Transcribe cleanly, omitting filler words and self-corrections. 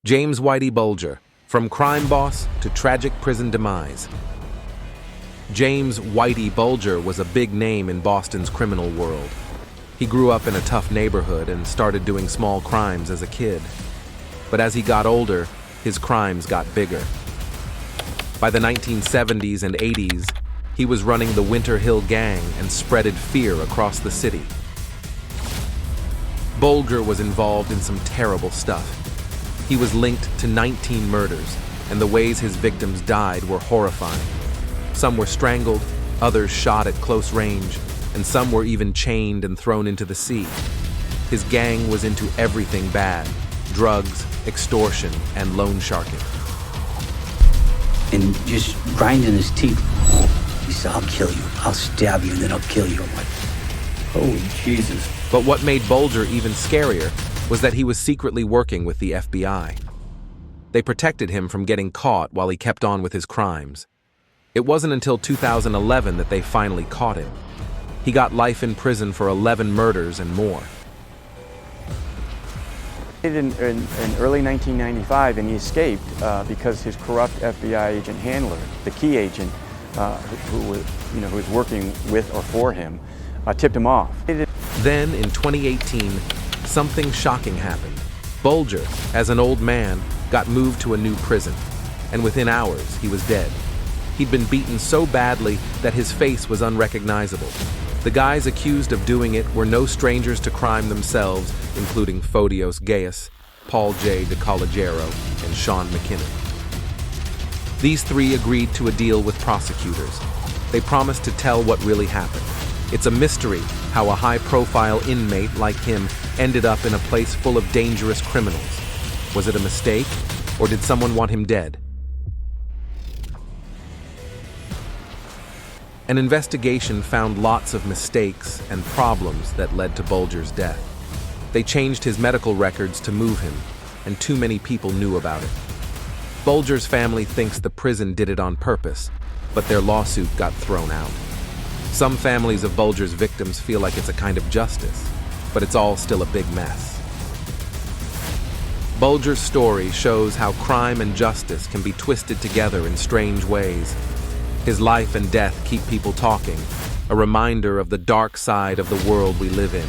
James Whitey Bulger, from crime boss to tragic prison demise. James Whitey Bulger was a big name in Boston's criminal world. He grew up in a tough neighborhood and started doing small crimes as a kid. But as he got older, his crimes got bigger. By the 1970s and 80s, he was running the Winter Hill Gang and spreaded fear across the city. Bulger was involved in some terrible stuff. He was linked to 19 murders, and the ways his victims died were horrifying. Some were strangled, others shot at close range, and some were even chained and thrown into the sea. His gang was into everything bad: drugs, extortion, and loan sharking. And just grinding his teeth. He said, "I'll kill you. I'll stab you, and then I'll kill you." I'm like, holy Jesus. But what made Bulger even scarier was that he was secretly working with the FBI. They protected him from getting caught while he kept on with his crimes. It wasn't until 2011 that they finally caught him. He got life in prison for 11 murders and more. In early 1995, and he escaped because his corrupt FBI agent handler, the key agent who was working with or for him, tipped him off. Then, in 2018, something shocking happened. Bulger, as an old man, got moved to a new prison, and within hours, he was dead. He'd been beaten so badly that his face was unrecognizable. The guys accused of doing it were no strangers to crime themselves, including Fotios Gaius, Paul J. DeCollegiero, and Sean McKinnon. These three agreed to a deal with prosecutors. They promised to tell what really happened. It's a mystery how a high-profile inmate like him ended up in a place full of dangerous criminals. Was it a mistake, or did someone want him dead? An investigation found lots of mistakes and problems that led to Bulger's death. They changed his medical records to move him, and too many people knew about it. Bulger's family thinks the prison did it on purpose, but their lawsuit got thrown out. Some families of Bulger's victims feel like it's a kind of justice, but it's all still a big mess. Bulger's story shows how crime and justice can be twisted together in strange ways. His life and death keep people talking, a reminder of the dark side of the world we live in.